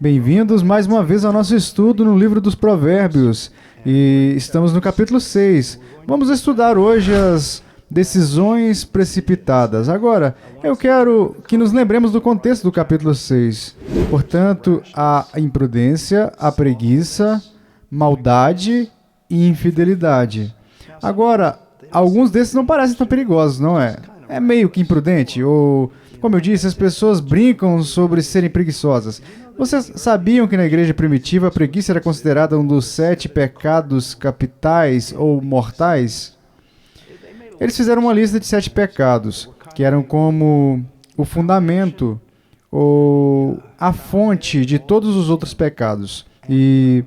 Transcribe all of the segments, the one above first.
Bem-vindos mais uma vez ao nosso estudo no livro dos Provérbios. E estamos no capítulo 6. Vamos estudar hoje as decisões precipitadas. Agora, eu quero que nos lembremos do contexto do capítulo 6. Portanto, a imprudência, a preguiça, maldade e infidelidade. Agora, alguns desses não parecem tão perigosos, não é? É meio que imprudente, ou, como eu disse, as pessoas brincam sobre serem preguiçosas. Vocês sabiam que na igreja primitiva a preguiça era considerada um dos 7 pecados capitais ou mortais? Eles fizeram uma lista de 7 pecados, que eram como o fundamento ou a fonte de todos os outros pecados. E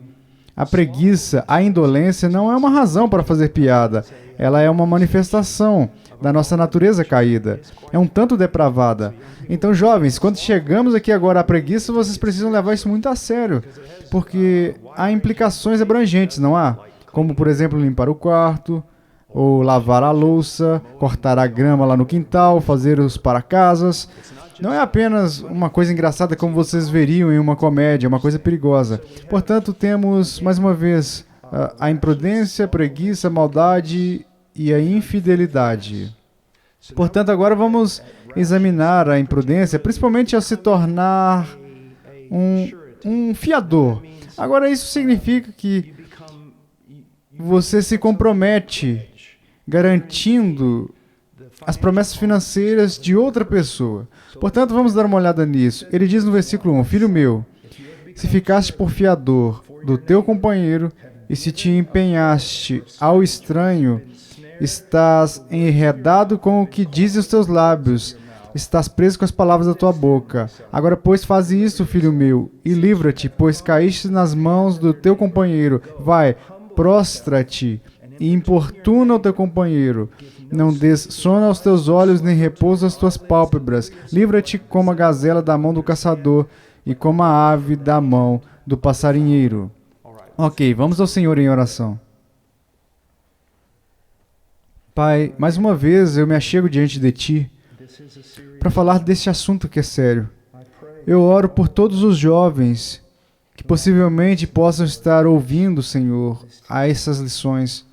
a preguiça, a indolência, não é uma razão para fazer piada. Ela é uma manifestação da nossa natureza caída. É um tanto depravada. Então, jovens, quando chegamos aqui agora à preguiça, vocês precisam levar isso muito a sério, porque há implicações abrangentes, não há? Como, por exemplo, limpar o quarto, ou lavar a louça, cortar a grama lá no quintal, fazer os para-casas. Não é apenas uma coisa engraçada como vocês veriam em uma comédia, é uma coisa perigosa. Portanto, temos, mais uma vez, a imprudência, a preguiça, a maldade e a infidelidade. Portanto, agora vamos examinar a imprudência, principalmente ao se tornar um fiador. Agora, isso significa que você se compromete garantindo as promessas financeiras de outra pessoa. Portanto, vamos dar uma olhada nisso. Ele diz no versículo 1, Filho meu, se ficaste por fiador do teu companheiro e se te empenhaste ao estranho, estás enredado com o que dizem os teus lábios, estás preso com as palavras da tua boca. Agora, pois, faze isso, filho meu, e livra-te, pois caíste nas mãos do teu companheiro. Vai, prostra-te e importuna o teu companheiro. Não des sono aos teus olhos, nem repouso às tuas pálpebras. Livra-te como a gazela da mão do caçador e como a ave da mão do passarinheiro. Ok, vamos ao Senhor em oração. Pai, mais uma vez eu me achego diante de Ti para falar desse assunto que é sério. Eu oro por todos os jovens que possivelmente possam estar ouvindo, Senhor, a essas lições.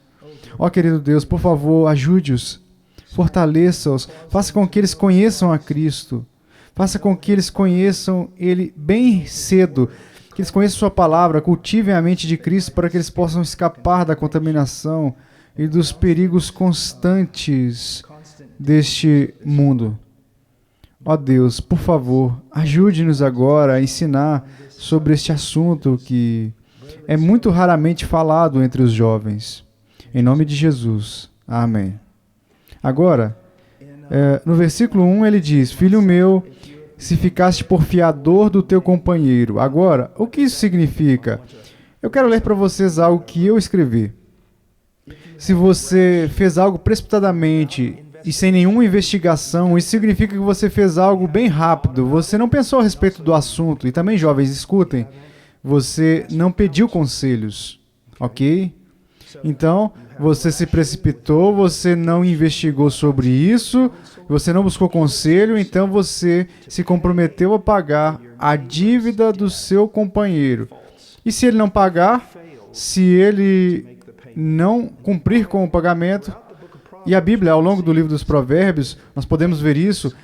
Ó querido Deus, por favor, ajude-os, fortaleça-os, faça com que eles conheçam a Cristo, faça com que eles conheçam Ele bem cedo, que eles conheçam Sua palavra, cultivem a mente de Cristo para que eles possam escapar da contaminação e dos perigos constantes deste mundo. Ó Deus, por favor, ajude-nos agora a ensinar sobre este assunto que é muito raramente falado entre os jovens. Em nome de Jesus. Amém. Agora, no versículo 1 ele diz, Filho meu, se ficaste por fiador do teu companheiro. Agora, o que isso significa? Eu quero ler para vocês algo que eu escrevi. Se você fez algo precipitadamente e sem nenhuma investigação, isso significa que você fez algo bem rápido. Você não pensou a respeito do assunto. E também, jovens, escutem. Você não pediu conselhos, ok? Então, você se precipitou, você não investigou sobre isso, você não buscou conselho, então você se comprometeu a pagar a dívida do seu companheiro. E se ele não pagar, se ele não cumprir com o pagamento, e a Bíblia, ao longo do livro dos Provérbios, nós podemos ver isso,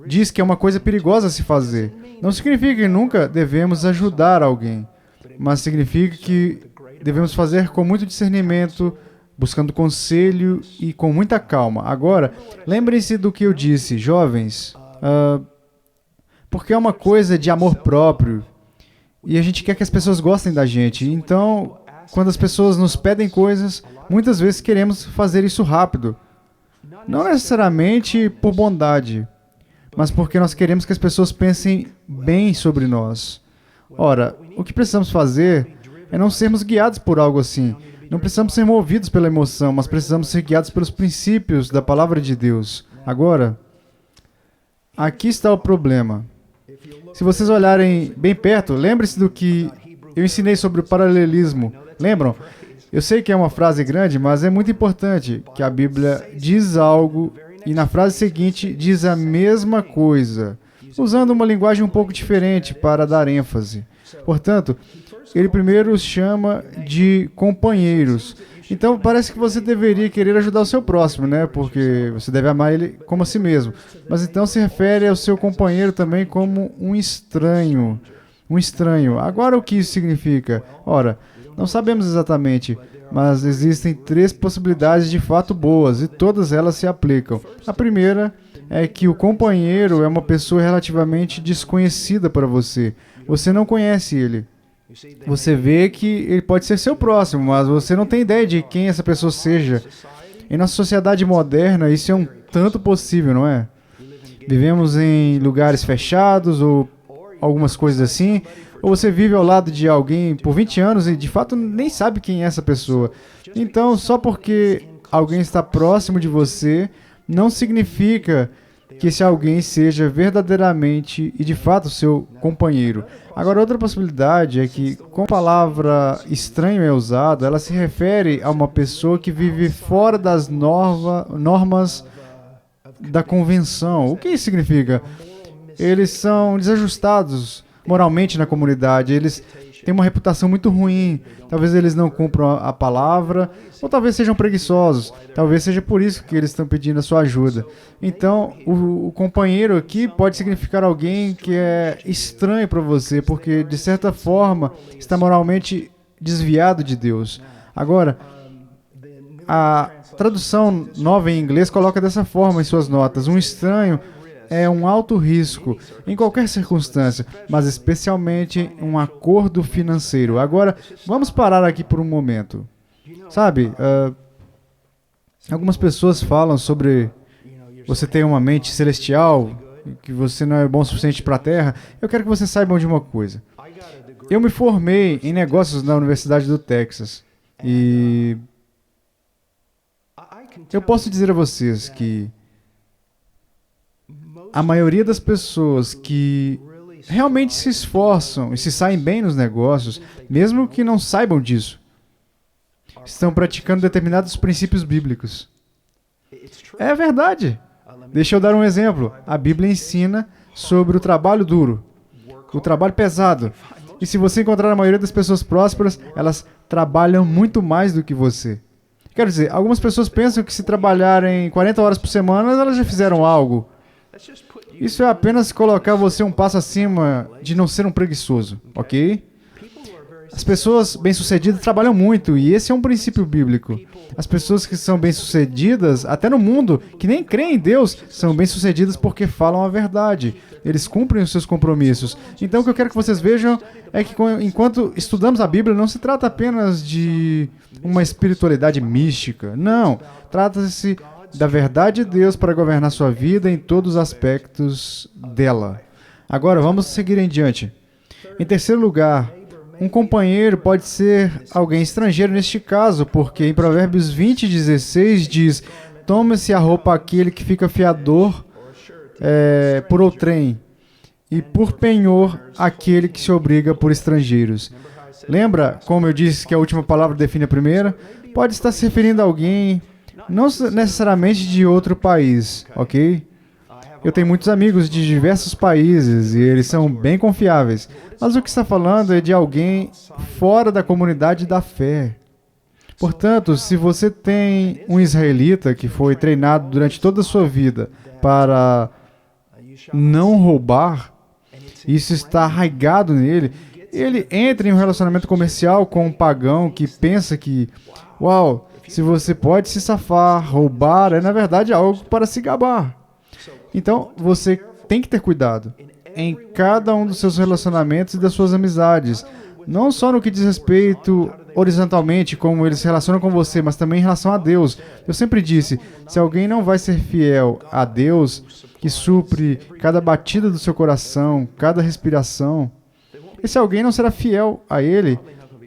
diz que é uma coisa perigosa a se fazer. Não significa que nunca devemos ajudar alguém, mas significa que devemos fazer com muito discernimento, buscando conselho e com muita calma. Agora, lembrem-se do que eu disse, jovens, porque é uma coisa de amor próprio, e a gente quer que as pessoas gostem da gente. Então, quando as pessoas nos pedem coisas, muitas vezes queremos fazer isso rápido. Não necessariamente por bondade, mas porque nós queremos que as pessoas pensem bem sobre nós. Ora, o que precisamos fazer é não sermos guiados por algo assim. Não precisamos ser movidos pela emoção, mas precisamos ser guiados pelos princípios da palavra de Deus. Agora, aqui está o problema. Se vocês olharem bem perto, lembre-se do que eu ensinei sobre o paralelismo. Lembram? Eu sei que é uma frase grande, mas é muito importante que a Bíblia diz algo e na frase seguinte diz a mesma coisa, usando uma linguagem um pouco diferente para dar ênfase. Portanto, ele primeiro os chama de companheiros. Então, parece que você deveria querer ajudar o seu próximo, né? Porque você deve amar ele como a si mesmo. Mas então se refere ao seu companheiro também como um estranho. Um estranho. Agora, o que isso significa? Ora, não sabemos exatamente, mas existem 3 possibilidades de fato boas e todas elas se aplicam. A primeira é que o companheiro é uma pessoa relativamente desconhecida para você. Você não conhece ele. Você vê que ele pode ser seu próximo, mas você não tem ideia de quem essa pessoa seja. E na sociedade moderna, isso é um tanto possível, não é? Vivemos em lugares fechados ou algumas coisas assim, ou você vive ao lado de alguém por 20 anos e de fato nem sabe quem é essa pessoa. Então, só porque alguém está próximo de você, não significa que esse alguém seja verdadeiramente e de fato seu companheiro. Agora, outra possibilidade é que, como a palavra estranho é usada, ela se refere a uma pessoa que vive fora das normas da convenção. O que isso significa? Eles são desajustados moralmente na comunidade, eles têm uma reputação muito ruim, talvez eles não cumpram a palavra, ou talvez sejam preguiçosos, talvez seja por isso que eles estão pedindo a sua ajuda. Então, o companheiro aqui pode significar alguém que é estranho para você, porque de certa forma está moralmente desviado de Deus. Agora, a tradução nova em inglês coloca dessa forma em suas notas: um estranho é um alto risco em qualquer circunstância, mas especialmente um acordo financeiro. Agora, vamos parar aqui por um momento. Sabe, algumas pessoas falam sobre você ter uma mente celestial, que você não é bom o suficiente para a Terra. Eu quero que vocês saibam de uma coisa. Eu me formei em negócios na Universidade do Texas e eu posso dizer a vocês que a maioria das pessoas que realmente se esforçam e se saem bem nos negócios, mesmo que não saibam disso, estão praticando determinados princípios bíblicos. É verdade. Deixa eu dar um exemplo. A Bíblia ensina sobre o trabalho duro, o trabalho pesado. E se você encontrar a maioria das pessoas prósperas, elas trabalham muito mais do que você. Quero dizer, algumas pessoas pensam que se trabalharem 40 horas por semana, elas já fizeram algo. Isso é apenas colocar você um passo acima de não ser um preguiçoso, ok? As pessoas bem-sucedidas trabalham muito, e esse é um princípio bíblico. As pessoas que são bem-sucedidas, até no mundo, que nem creem em Deus, são bem-sucedidas porque falam a verdade. Eles cumprem os seus compromissos. Então, o que eu quero que vocês vejam é que, enquanto estudamos a Bíblia, não se trata apenas de uma espiritualidade mística. Não, trata-se da verdade de Deus para governar sua vida em todos os aspectos dela. Agora, vamos seguir em diante. Em terceiro lugar, um companheiro pode ser alguém estrangeiro neste caso, porque em Provérbios 20:16 diz: toma-se a roupa aquele que fica fiador por outrem, e por penhor aquele que se obriga por estrangeiros. Lembra como eu disse que a última palavra define a primeira? Pode estar se referindo a alguém, não necessariamente de outro país, ok? Eu tenho muitos amigos de diversos países e eles são bem confiáveis. Mas o que está falando é de alguém fora da comunidade da fé. Portanto, se você tem um israelita que foi treinado durante toda a sua vida para não roubar, isso está arraigado nele, ele entra em um relacionamento comercial com um pagão que pensa que, uau, se você pode se safar, roubar, é na verdade algo para se gabar. Então, você tem que ter cuidado em cada um dos seus relacionamentos e das suas amizades. Não só no que diz respeito horizontalmente, como eles se relacionam com você, mas também em relação a Deus. Eu sempre disse, se alguém não vai ser fiel a Deus, que supre cada batida do seu coração, cada respiração, esse alguém não será fiel a Ele,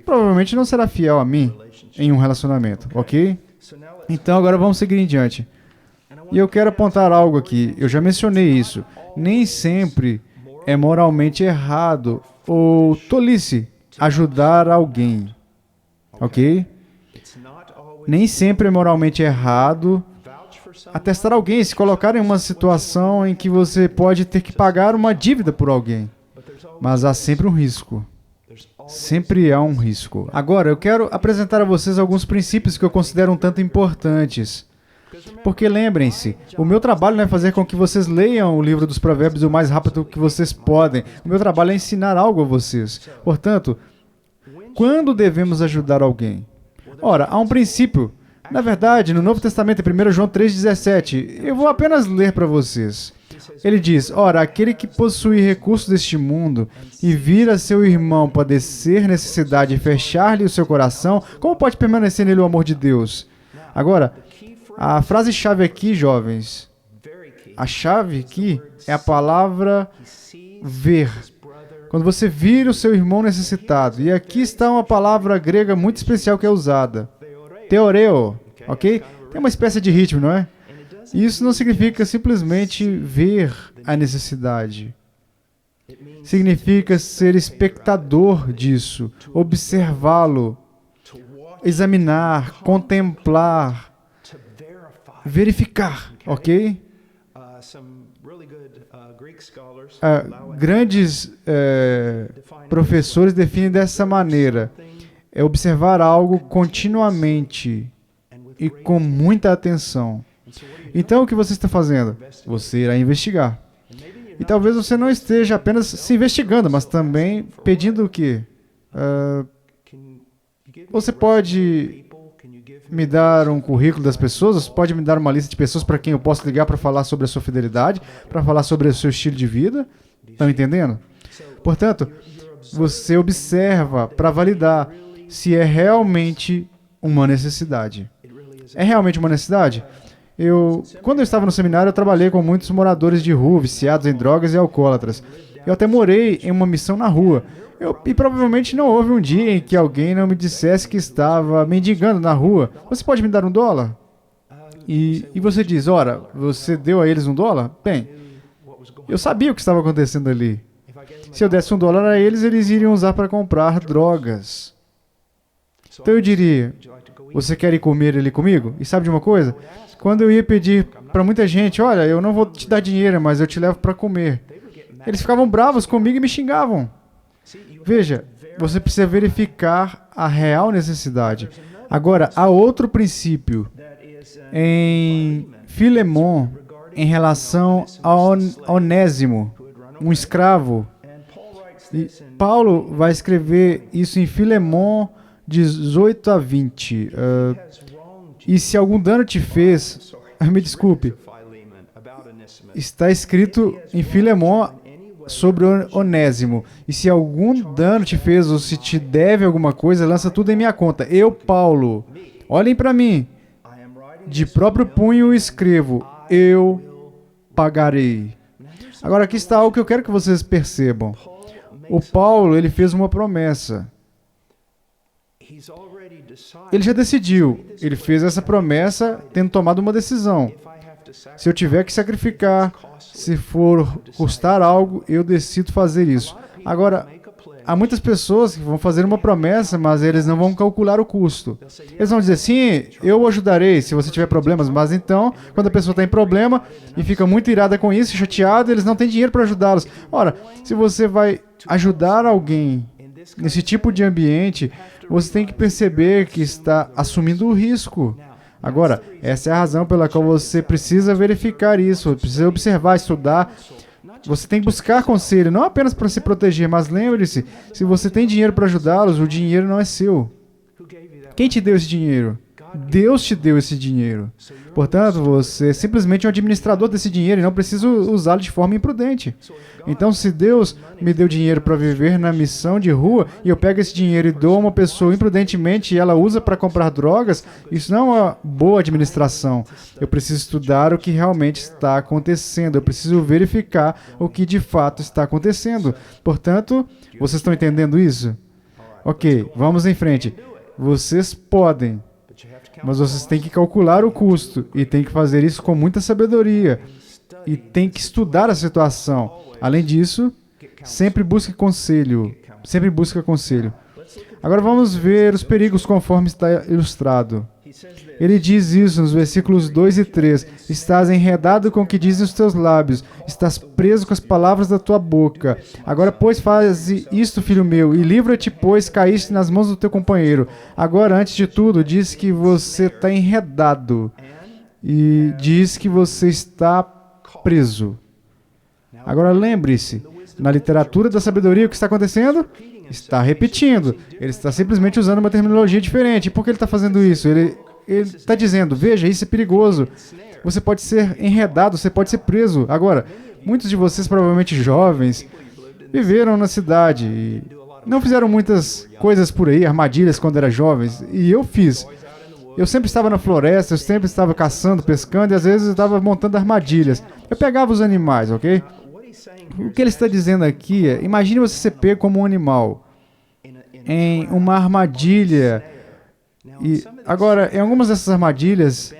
provavelmente não será fiel a mim em um relacionamento, ok? Então, agora vamos seguir em diante. E eu quero apontar algo aqui, eu já mencionei isso. Nem sempre é moralmente errado ou tolice ajudar alguém, ok? Nem sempre é moralmente errado atestar alguém, se colocar em uma situação em que você pode ter que pagar uma dívida por alguém. Mas há sempre um risco. Sempre há um risco. Agora, eu quero apresentar a vocês alguns princípios que eu considero um tanto importantes. Porque lembrem-se, o meu trabalho não é fazer com que vocês leiam o livro dos Provérbios o mais rápido que vocês podem. O meu trabalho é ensinar algo a vocês. Portanto, quando devemos ajudar alguém? Ora, há um princípio. Na verdade, no Novo Testamento, em 1 João 3,17, eu vou apenas ler para vocês. Ele diz, ora, aquele que possui recursos deste mundo e vira seu irmão padecer necessidade e fechar-lhe o seu coração, como pode permanecer nele o amor de Deus? Agora, a frase-chave aqui, jovens, a chave aqui é a palavra ver. Quando você vira o seu irmão necessitado. E aqui está uma palavra grega muito especial que é usada. Theoreo, ok? Tem uma espécie de ritmo, não é? Isso não significa simplesmente ver a necessidade. Significa ser espectador disso, observá-lo, examinar, contemplar, verificar, ok? Grandes professores definem dessa maneira. É observar algo continuamente e com muita atenção. Então, o que você está fazendo? Você irá investigar. E talvez você não esteja apenas se investigando, mas também pedindo o quê? Você pode me dar um currículo das pessoas? Você pode me dar uma lista de pessoas para quem eu posso ligar para falar sobre a sua fidelidade, para falar sobre o seu estilo de vida? Estão entendendo? Portanto, você observa para validar se é realmente uma necessidade. É realmente uma necessidade? Quando eu estava no seminário, eu trabalhei com muitos moradores de rua, viciados em drogas e alcoólatras. Eu até morei em uma missão na rua. E provavelmente não houve um dia em que alguém não me dissesse que estava mendigando na rua. Você pode me dar $1? E você diz, ora, você deu a eles $1? Bem, eu sabia o que estava acontecendo ali. Se eu desse $1 a eles, eles iriam usar para comprar drogas. Então eu diria, você quer ir comer ali comigo? E sabe de uma coisa? Quando eu ia pedir para muita gente, olha, eu não vou te dar dinheiro, mas eu te levo para comer. Eles ficavam bravos comigo e me xingavam. Veja, você precisa verificar a real necessidade. Agora, há outro princípio em Filemon em relação a Onésimo, um escravo. E Paulo vai escrever isso em Filemon 18 a 20. E se algum dano te fez, me desculpe, está escrito em Filemon sobre Onésimo. E se algum dano te fez ou se te deve alguma coisa, lança tudo em minha conta. Eu, Paulo, olhem para mim, de próprio punho escrevo, eu pagarei. Agora aqui está algo que eu quero que vocês percebam. O Paulo, ele fez uma promessa. Ele já decidiu. Ele fez essa promessa tendo tomado uma decisão. Se eu tiver que sacrificar, se for custar algo, eu decido fazer isso. Agora, há muitas pessoas que vão fazer uma promessa, mas eles não vão calcular o custo. Eles vão dizer, sim, eu o ajudarei se você tiver problemas, mas então, quando a pessoa está em problema e fica muito irada com isso, chateada, eles não têm dinheiro para ajudá-los. Ora, se você vai ajudar alguém nesse tipo de ambiente, você tem que perceber que está assumindo o risco. Agora, essa é a razão pela qual você precisa verificar isso, precisa observar, estudar. Você tem que buscar conselho, não apenas para se proteger, mas lembre-se, se você tem dinheiro para ajudá-los, o dinheiro não é seu. Quem te deu esse dinheiro? Deus te deu esse dinheiro. Portanto, você é simplesmente um administrador desse dinheiro e não precisa usá-lo de forma imprudente. Então, se Deus me deu dinheiro para viver na missão de rua e eu pego esse dinheiro e dou a uma pessoa imprudentemente e ela usa para comprar drogas, isso não é uma boa administração. Eu preciso estudar o que realmente está acontecendo. Eu preciso verificar o que de fato está acontecendo. Portanto, vocês estão entendendo isso? Ok, vamos em frente. Vocês podem, mas vocês têm que calcular o custo e têm que fazer isso com muita sabedoria e têm que estudar a situação. Além disso, sempre busque conselho. Sempre busque conselho. Agora vamos ver os perigos conforme está ilustrado. Ele diz isso nos versículos 2 e 3. Estás enredado com o que dizem os teus lábios. Estás preso com as palavras da tua boca. Agora, pois, faze isto, filho meu, e livra-te, pois caíste nas mãos do teu companheiro. Agora, antes de tudo, diz que você está enredado. E diz que você está preso. Agora, lembre-se, na literatura da sabedoria, o que está acontecendo? Está repetindo. Ele está simplesmente usando uma terminologia diferente. Por que ele está fazendo isso? Ele está dizendo, veja, isso é perigoso. Você pode ser enredado, você pode ser preso. Agora, muitos de vocês, provavelmente jovens, viveram na cidade e não fizeram muitas coisas por aí, armadilhas quando eram jovens. E eu fiz. Eu sempre estava na floresta, eu sempre estava caçando, pescando, e às vezes eu estava montando armadilhas. Eu pegava os animais, ok? O que ele está dizendo aqui é, imagine você ser pego como um animal em uma armadilha. E agora, em algumas dessas armadilhas,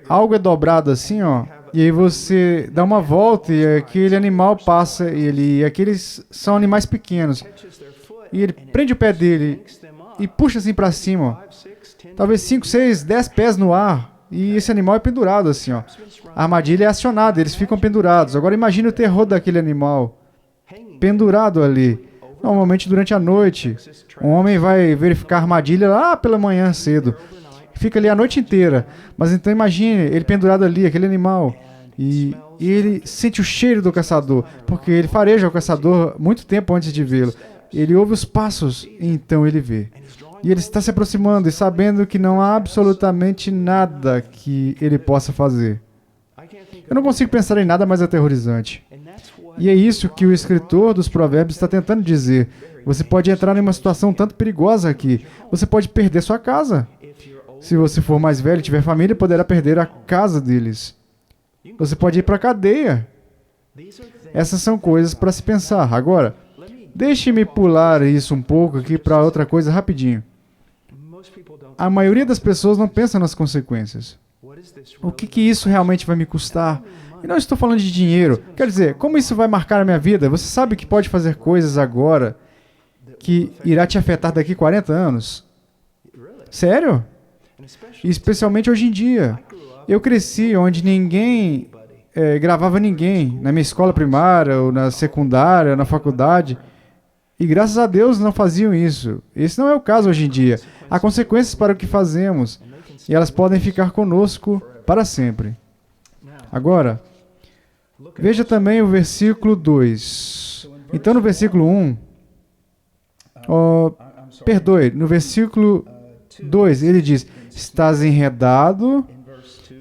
algo é dobrado assim, ó, e aí você dá uma volta e aquele animal passa, e aqueles são animais pequenos. E ele prende o pé dele e puxa assim para cima, ó. Talvez 5, 6, 10 pés no ar. E esse animal é pendurado assim, ó. A armadilha é acionada, eles ficam pendurados. Agora imagine o terror daquele animal pendurado ali. Normalmente durante a noite, um homem vai verificar a armadilha lá pela manhã cedo. Fica ali a noite inteira. Mas então imagine ele pendurado ali, aquele animal. E ele sente o cheiro do caçador, porque ele fareja o caçador muito tempo antes de vê-lo. Ele ouve os passos e então ele vê. E ele está se aproximando e sabendo que não há absolutamente nada que ele possa fazer. Eu não consigo pensar em nada mais aterrorizante. E é isso que o escritor dos Provérbios está tentando dizer. Você pode entrar em uma situação tanto perigosa aqui. Você pode perder sua casa. Se você for mais velho e tiver família, poderá perder a casa deles. Você pode ir para a cadeia. Essas são coisas para se pensar. Agora, deixe-me pular isso um pouco aqui para outra coisa rapidinho. A maioria das pessoas não pensa nas consequências. O que isso realmente vai me custar? E não estou falando de dinheiro. Quer dizer, como isso vai marcar a minha vida? Você sabe que pode fazer coisas agora que irá te afetar daqui 40 anos? Sério? E especialmente hoje em dia. Eu cresci onde ninguém gravava ninguém. Na minha escola primária, ou na secundária, ou na faculdade. E graças a Deus não faziam isso. Esse não é o caso hoje em dia. Há consequências para o que fazemos. E elas podem ficar conosco para sempre. Agora, veja também o versículo 2. Então, no versículo 1, no versículo 2, ele diz, estás enredado.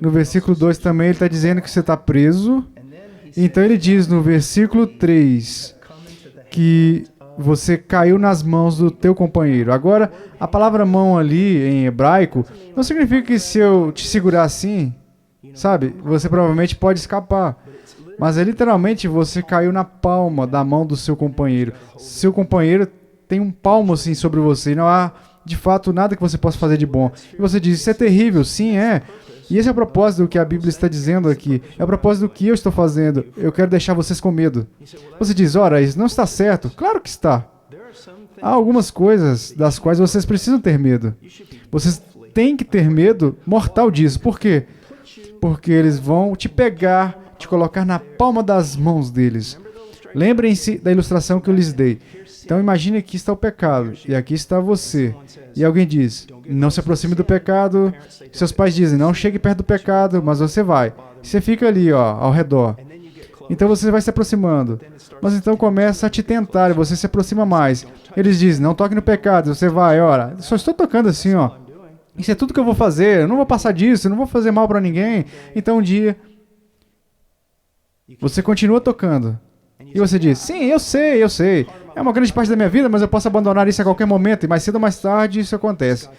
No versículo 2 também ele está dizendo que você está preso. Então, ele diz no versículo 3 que você caiu nas mãos do teu companheiro. Agora, a palavra mão ali, em hebraico, não significa que se eu te segurar assim, sabe, você provavelmente pode escapar. Mas é literalmente você caiu na palma da mão do seu companheiro. Seu companheiro tem um palmo assim sobre você e não há, de fato, nada que você possa fazer de bom. E você diz, isso é terrível. Sim, é. E esse é o propósito do que a Bíblia está dizendo aqui. É o propósito do que eu estou fazendo. Eu quero deixar vocês com medo. Você diz, ora, isso não está certo. Claro que está. Há algumas coisas das quais vocês precisam ter medo. Vocês têm que ter medo mortal disso. Por quê? Porque eles vão te pegar, te colocar na palma das mãos deles. Lembrem-se da ilustração que eu lhes dei. Então imagine que aqui está o pecado e aqui está você. E alguém diz, não se aproxime do pecado. Seus pais dizem, não chegue perto do pecado, mas você vai. Você fica ali, ó, ao redor. Então você vai se aproximando. Mas então começa a te tentar e você se aproxima mais. Eles dizem, não toque no pecado. Você vai, ora, só estou tocando assim, ó. Isso é tudo que eu vou fazer. Eu não vou passar disso, eu não vou fazer mal para ninguém. Então um dia, você continua tocando. E você diz, sim, eu sei. É uma grande parte da minha vida, mas eu posso abandonar isso a qualquer momento. E mais cedo ou mais tarde isso acontece.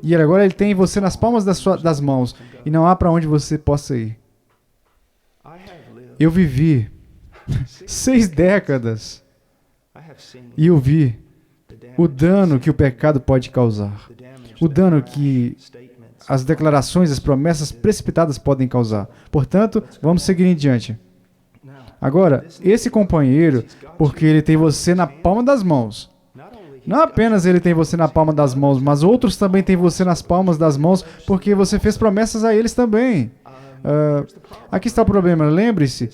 E agora ele tem você nas palmas das mãos. E não há para onde você possa ir. Eu vivi 6 décadas. E eu vi o dano que o pecado pode causar. O dano que as declarações, as promessas precipitadas podem causar. Portanto, vamos seguir em diante. Agora, esse companheiro, porque ele tem você na palma das mãos, Não apenas Ele tem você na palma das mãos, mas outros também têm você nas palmas das mãos, porque você fez promessas a eles também. Aqui está o problema, lembre-se,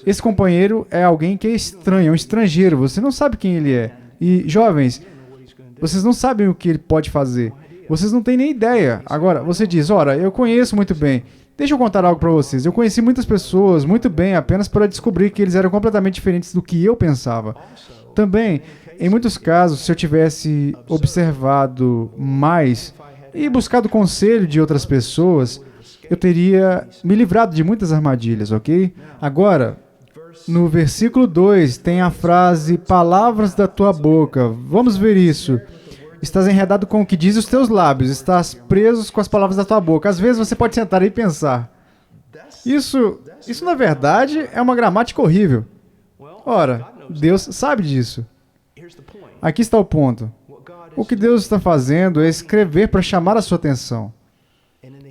esse companheiro é alguém que é estranho, é um estrangeiro, você não sabe quem ele é. E, jovens, vocês não sabem o que ele pode fazer. Vocês não têm nem ideia. Agora, você diz, ora, eu conheço muito bem. Deixa eu contar algo para vocês. Eu conheci muitas pessoas muito bem apenas para descobrir que eles eram completamente diferentes do que eu pensava. Também, em muitos casos, se eu tivesse observado mais e buscado conselho de outras pessoas, eu teria me livrado de muitas armadilhas, ok? Agora, no versículo 2, tem a frase, palavras da tua boca. Vamos ver isso. Estás enredado com o que diz os teus lábios, estás preso com as palavras da tua boca. Às vezes você pode sentar e pensar, isso na verdade é uma gramática horrível. Ora, Deus sabe disso. Aqui está o ponto. O que Deus está fazendo é escrever para chamar a sua atenção.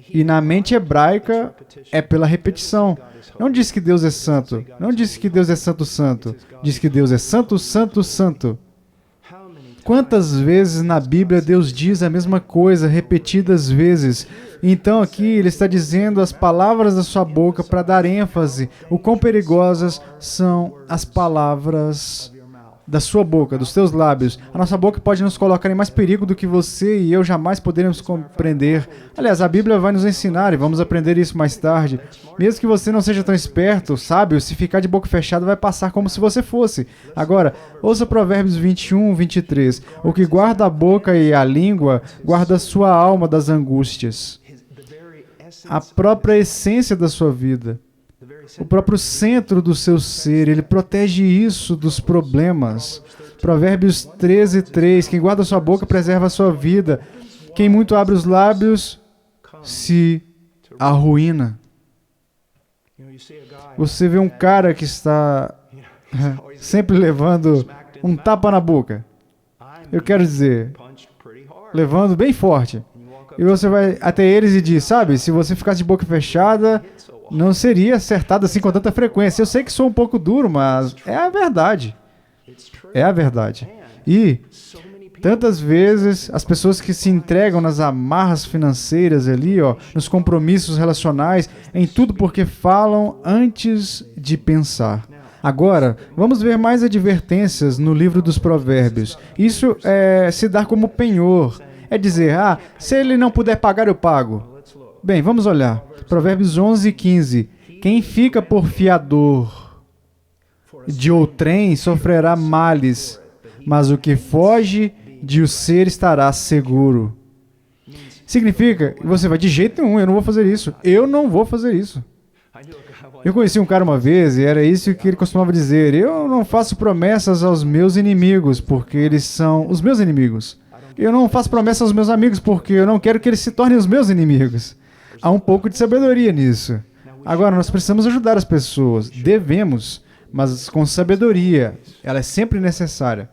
E na mente hebraica é pela repetição. Não diz que Deus é santo. Não diz que Deus é santo, santo. Diz que Deus é santo, santo, santo. Quantas vezes na Bíblia Deus diz a mesma coisa, repetidas vezes? Então aqui Ele está dizendo as palavras da sua boca para dar ênfase. O quão perigosas são as palavras da sua boca, dos teus lábios. A nossa boca pode nos colocar em mais perigo do que você e eu jamais poderemos compreender. Aliás, a Bíblia vai nos ensinar e vamos aprender isso mais tarde. Mesmo que você não seja tão esperto, sábio, se ficar de boca fechada vai passar como se você fosse. Agora, ouça Provérbios 21, 23. O que guarda a boca e a língua, guarda a sua alma das angústias. A própria essência da sua vida. O próprio centro do seu ser, ele protege isso dos problemas. Provérbios 13, 3. Quem guarda a sua boca preserva a sua vida. Quem muito abre os lábios se arruína. Você vê um cara que está sempre levando um tapa na boca. Eu quero dizer, levando bem forte. E você vai até eles e diz, sabe, se você ficasse de boca fechada, não seria acertado assim com tanta frequência. Eu sei que sou um pouco duro, mas é a verdade. É a verdade. E tantas vezes as pessoas que se entregam nas amarras financeiras ali, nos compromissos relacionais, em tudo porque falam antes de pensar. Agora, vamos ver mais advertências no livro dos Provérbios. Isso é se dar como penhor. É dizer, se ele não puder pagar, eu pago. Bem, vamos olhar. Provérbios 11, 15. Quem fica por fiador de outrem sofrerá males, mas o que foge de o ser estará seguro. Significa que você vai, de jeito nenhum, eu não vou fazer isso. Eu não vou fazer isso. Eu conheci um cara uma vez e era isso que ele costumava dizer. Eu não faço promessas aos meus inimigos, porque eles são os meus inimigos. Eu não faço promessas aos meus amigos, porque eu não quero que eles se tornem os meus inimigos. Há um pouco de sabedoria nisso. Agora, nós precisamos ajudar as pessoas. Devemos, mas com sabedoria. Ela é sempre necessária.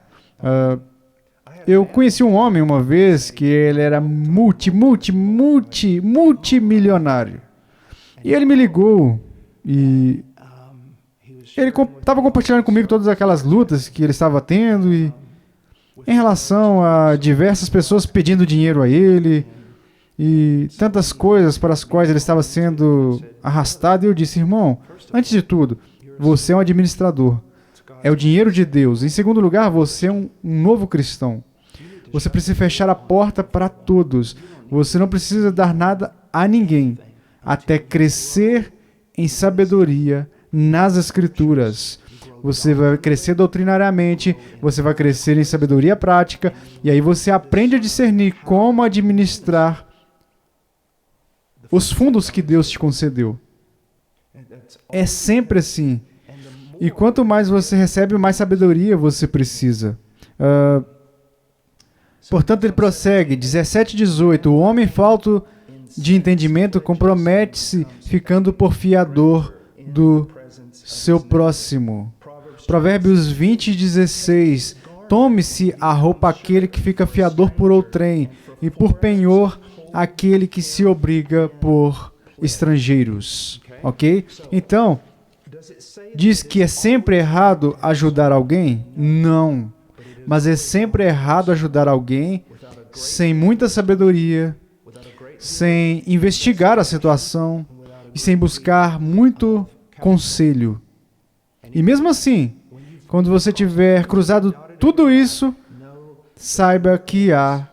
Eu conheci um homem uma vez que ele era multimilionário. E ele me ligou e ele estava compartilhando comigo todas aquelas lutas que ele estava tendo e em relação a diversas pessoas pedindo dinheiro a ele e tantas coisas para as quais ele estava sendo arrastado. E eu disse, irmão, antes de tudo, você é um administrador. É o dinheiro de Deus. Em segundo lugar, você é um novo cristão. Você precisa fechar a porta para todos. Você não precisa dar nada a ninguém, até crescer em sabedoria nas Escrituras. Você vai crescer doutrinariamente, você vai crescer em sabedoria prática, e aí você aprende a discernir como administrar os fundos que Deus te concedeu. É sempre assim. E quanto mais você recebe, mais sabedoria você precisa. Portanto, ele prossegue, 17 e 18. O homem falto de entendimento compromete-se ficando por fiador do seu próximo. Provérbios 20 e 16. Tome-se a roupa aquele que fica fiador por outrem, e por penhor aquele que se obriga por estrangeiros. Ok? Então, diz que é sempre errado ajudar alguém? Não. Mas é sempre errado ajudar alguém sem muita sabedoria, sem investigar a situação e sem buscar muito conselho. E mesmo assim, quando você tiver cruzado tudo isso, saiba que há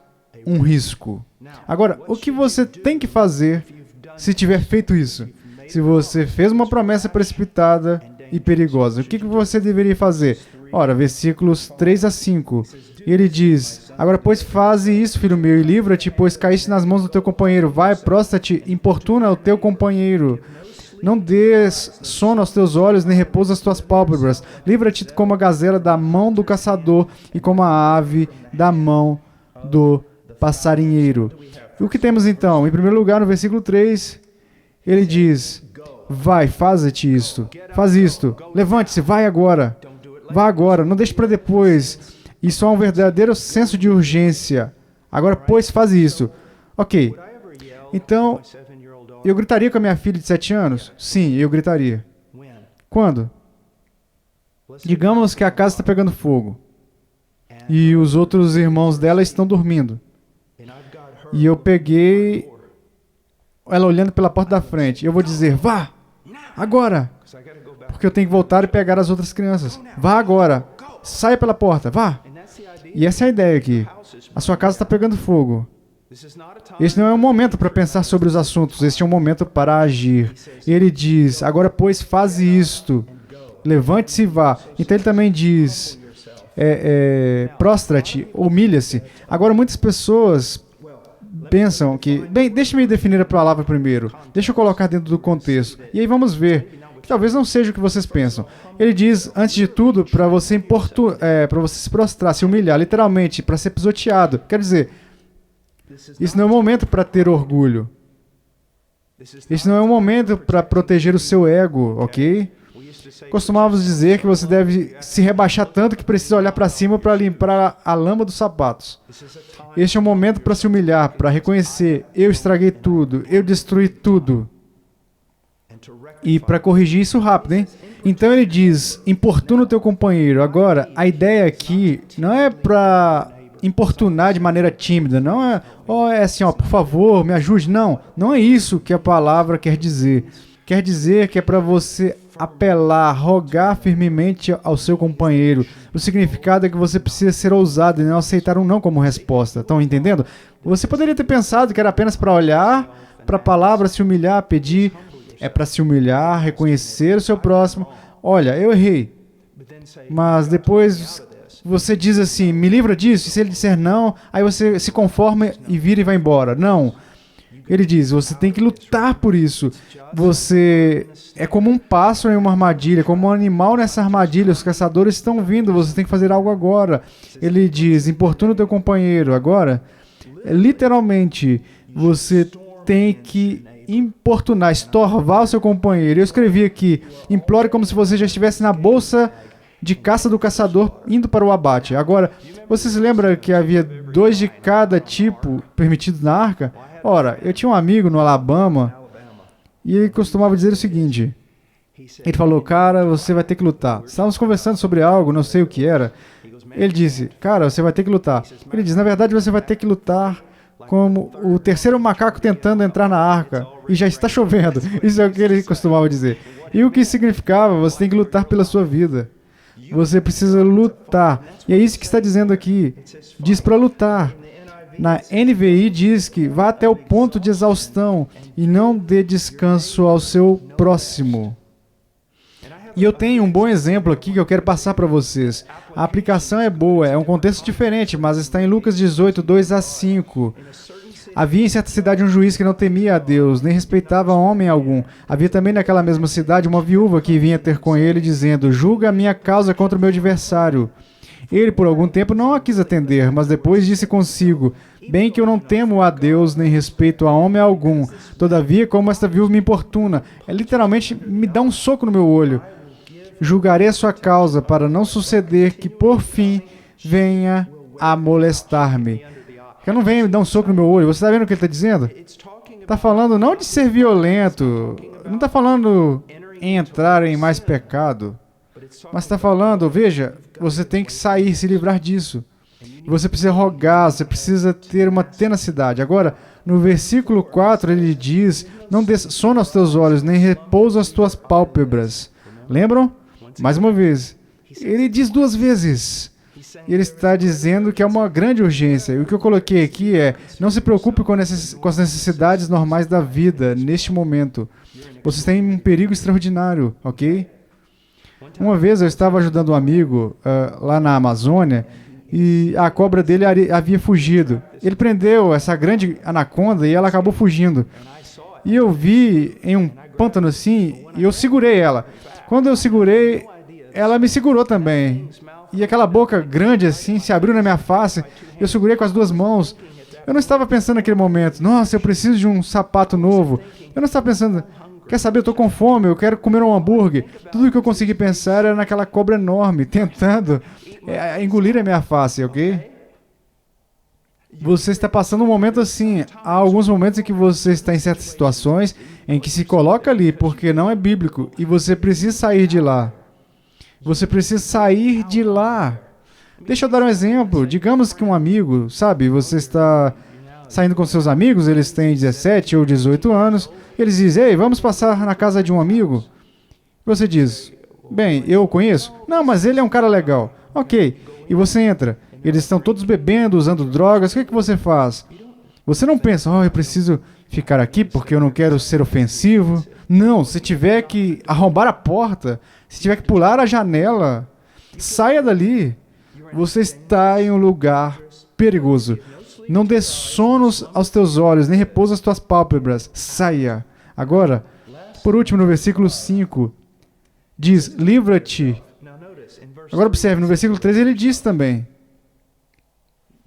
um risco. Agora, o que você tem que fazer se tiver feito isso? Se você fez uma promessa precipitada e perigosa, o que você deveria fazer? Ora, versículos 3 a 5. Ele diz: agora, pois, faze isso, filho meu, e livra-te, pois caíste nas mãos do teu companheiro. Vai, prostra-te, importuna o teu companheiro. Não dês sono aos teus olhos, nem repouso às tuas pálpebras. Livra-te como a gazela da mão do caçador e como a ave da mão do passarinheiro. O que temos então? Em primeiro lugar, no versículo 3, ele diz: vai, faze-te isto, faz isto, levante-se, vai agora. Vá agora, não deixe para depois. Isso há um verdadeiro senso de urgência. Agora, pois, faz isso. Ok. Então, eu gritaria com a minha filha de 7 anos? Sim, eu gritaria. Quando? Digamos que a casa está pegando fogo e os outros irmãos dela estão dormindo. E eu peguei ela olhando pela porta da frente. Eu vou dizer: vá, agora. Porque eu tenho que voltar e pegar as outras crianças. Vá agora. Saia pela porta. Vá. E essa é a ideia aqui. A sua casa está pegando fogo. Esse não é um momento para pensar sobre os assuntos. Este é um momento para agir. Ele diz: agora, pois, faze isto. Levante-se e vá. Então ele também diz: prostra-te, humilha-se. Agora, muitas pessoas pensam que... Bem, deixe-me definir a palavra primeiro. Deixa eu colocar dentro do contexto. E aí vamos ver. Talvez não seja o que vocês pensam. Ele diz, antes de tudo, para você se prostrar, se humilhar, literalmente, para ser pisoteado. Quer dizer, isso não é um momento para ter orgulho. Isso não é um momento para proteger o seu ego, ok? Costumávamos dizer que você deve se rebaixar tanto que precisa olhar para cima para limpar a lama dos sapatos. Este é um momento para se humilhar, para reconhecer: eu estraguei tudo, eu destruí tudo. E para corrigir isso rápido, hein? Então ele diz: importuna o teu companheiro. Agora, a ideia aqui não é para importunar de maneira tímida, não é, assim, por favor, me ajude. Não, não é isso que a palavra quer dizer. Quer dizer que é para você apelar, rogar firmemente ao seu companheiro. O significado é que você precisa ser ousado e não aceitar um não como resposta. Estão entendendo? Você poderia ter pensado que era apenas para olhar para a palavra, se humilhar, pedir. É para se humilhar, reconhecer o seu próximo. Olha, eu errei. Mas depois você diz assim: me livra disso. E se ele disser não, aí você se conforma e vira e vai embora. Não. Ele diz: você tem que lutar por isso. Você é como um pássaro em uma armadilha, como um animal nessa armadilha. Os caçadores estão vindo, você tem que fazer algo agora. Ele diz: importuna o teu companheiro. Agora, literalmente, você tem que importunar, estorvar o seu companheiro. Eu escrevi aqui: implore como se você já estivesse na bolsa de caça do caçador indo para o abate. Agora, você se lembra que havia 2 de cada tipo permitidos na arca? Ora, eu tinha um amigo no Alabama e ele costumava dizer o seguinte. Ele falou: cara, você vai ter que lutar. Estávamos conversando sobre algo, não sei o que era. Ele disse: cara, você vai ter que lutar. Ele diz: na verdade, você vai ter que lutar como o terceiro macaco tentando entrar na arca e já está chovendo. Isso é o que ele costumava dizer. E o que significava? Você tem que lutar pela sua vida. Você precisa lutar. E é isso que está dizendo aqui. Diz para lutar. Na NVI diz que vá até o ponto de exaustão e não dê descanso ao seu próximo. E eu tenho um bom exemplo aqui que eu quero passar para vocês. A aplicação é boa, é um contexto diferente, mas está em Lucas 18, 2 a 5. Havia em certa cidade um juiz que não temia a Deus, nem respeitava homem algum. Havia também naquela mesma cidade uma viúva que vinha ter com ele, dizendo: julga a minha causa contra o meu adversário. Ele, por algum tempo, não a quis atender, mas depois disse consigo: bem que eu não temo a Deus, nem respeito a homem algum. Todavia, como esta viúva me importuna, literalmente me dá um soco no meu olho. Julgarei a sua causa, para não suceder que, por fim, venha a molestar-me. Que eu não venha me dar um soco no meu olho. Você está vendo o que ele está dizendo? Está falando não de ser violento, não está falando em entrar em mais pecado, Mas está falando, veja, você tem que sair, se livrar disso. Você precisa rogar, você precisa ter uma tenacidade. Agora, no versículo 4, ele diz, não dê sono aos teus olhos, nem repouso às tuas pálpebras. Lembram? Mais uma vez. Ele diz 2 vezes. E ele está dizendo que é uma grande urgência. E o que eu coloquei aqui é, não se preocupe com as necessidades normais da vida neste momento. Vocês têm um perigo extraordinário, ok? Uma vez eu estava ajudando um amigo lá na Amazônia e a cobra dele havia fugido. Ele prendeu essa grande anaconda e ela acabou fugindo. E eu vi em um pântano assim e eu segurei ela. Quando eu segurei, ela me segurou também. E aquela boca grande assim se abriu na minha face. Eu segurei com as 2 mãos. Eu não estava pensando naquele momento, nossa, eu preciso de um sapato novo. Eu não estava pensando, quer saber, eu estou com fome, eu quero comer um hambúrguer. Tudo que eu consegui pensar era naquela cobra enorme, tentando engolir a minha face, ok? Você está passando um momento assim. Há alguns momentos em que você está em certas situações em que se coloca ali porque não é bíblico e você precisa sair de lá. Você precisa sair de lá. Deixa eu dar um exemplo. Digamos que um amigo, sabe, você está saindo com seus amigos, eles têm 17 ou 18 anos, eles dizem, ei, vamos passar na casa de um amigo? Você diz, bem, eu o conheço? Não, mas ele é um cara legal. Ok, e você entra. Eles estão todos bebendo, usando drogas, o que você faz? Você não pensa, eu preciso ficar aqui porque eu não quero ser ofensivo. Não, se tiver que arrombar a porta, se tiver que pular a janela, saia dali. Você está em um lugar perigoso. Não dê sonos aos teus olhos, nem repouso às tuas pálpebras. Saia. Agora, por último, no versículo 5, diz, livra-te. Agora observe, no versículo 3 ele diz também.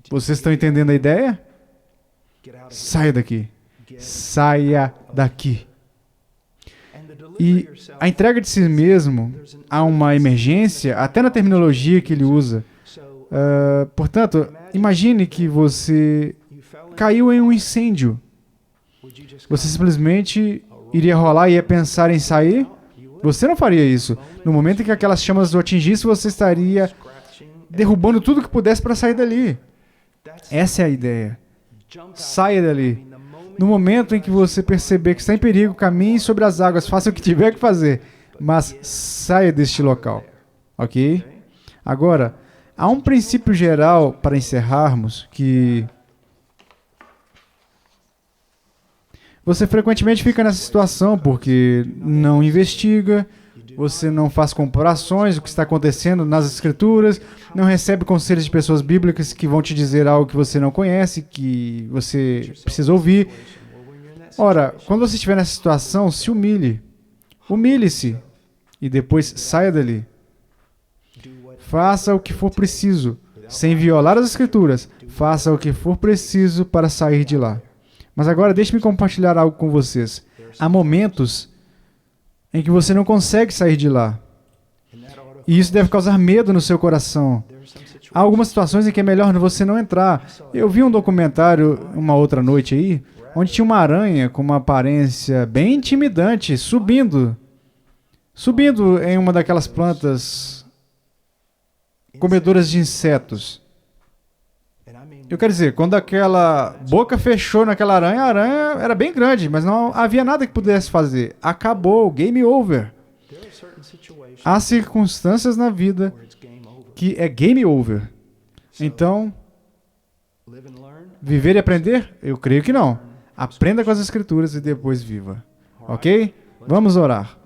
Vocês estão entendendo a ideia? Saia daqui. Saia daqui. E a entrega de si mesmo, há uma emergência, até na terminologia que ele usa. Portanto, imagine que você caiu em um incêndio. Você simplesmente iria rolar e ia pensar em sair? Você não faria isso. No momento em que aquelas chamas o atingissem, você estaria derrubando tudo que pudesse para sair dali. Essa é a ideia. Saia dali. No momento em que você perceber que está em perigo, caminhe sobre as águas, faça o que tiver que fazer, mas saia deste local. Ok? Agora, há um princípio geral para encerrarmos que você frequentemente fica nessa situação porque não investiga, você não faz comparações do que está acontecendo nas Escrituras, não recebe conselhos de pessoas bíblicas que vão te dizer algo que você não conhece, que você precisa ouvir. Ora, quando você estiver nessa situação, se humilhe. Humilhe-se e depois saia dali. Faça o que for preciso, sem violar as Escrituras. Faça o que for preciso para sair de lá. Mas agora deixe-me compartilhar algo com vocês. Há momentos em que você não consegue sair de lá. E isso deve causar medo no seu coração. Há algumas situações em que é melhor você não entrar. Eu vi um documentário uma outra noite aí, onde tinha uma aranha com uma aparência bem intimidante, subindo em uma daquelas plantas comedoras de insetos. Eu quero dizer, quando aquela boca fechou naquela aranha, a aranha era bem grande, mas não havia nada que pudesse fazer. Acabou, game over. Há circunstâncias na vida que é game over. Então, viver e aprender? Eu creio que não. Aprenda com as Escrituras e depois viva. Ok? Vamos orar.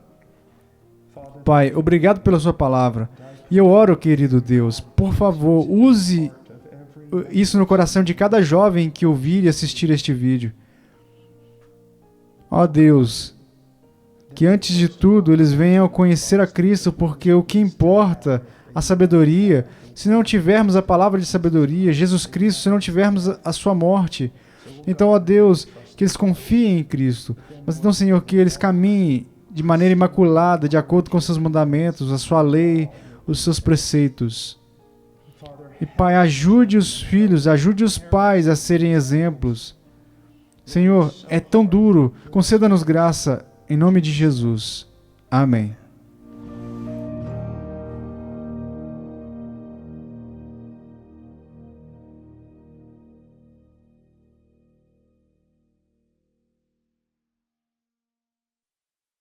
Pai, obrigado pela sua palavra. E eu oro, querido Deus, por favor, use isso no coração de cada jovem que ouvir e assistir este vídeo. Ó Deus, que antes de tudo eles venham conhecer a Cristo, porque o que importa, a sabedoria, se não tivermos a palavra de sabedoria, Jesus Cristo, se não tivermos a sua morte. Então, ó Deus, que eles confiem em Cristo. Mas então, Senhor, que eles caminhem de maneira imaculada, de acordo com os seus mandamentos, a sua lei, os seus preceitos. E Pai, ajude os filhos, ajude os pais a serem exemplos. Senhor, é tão duro, conceda-nos graça, em nome de Jesus. Amém.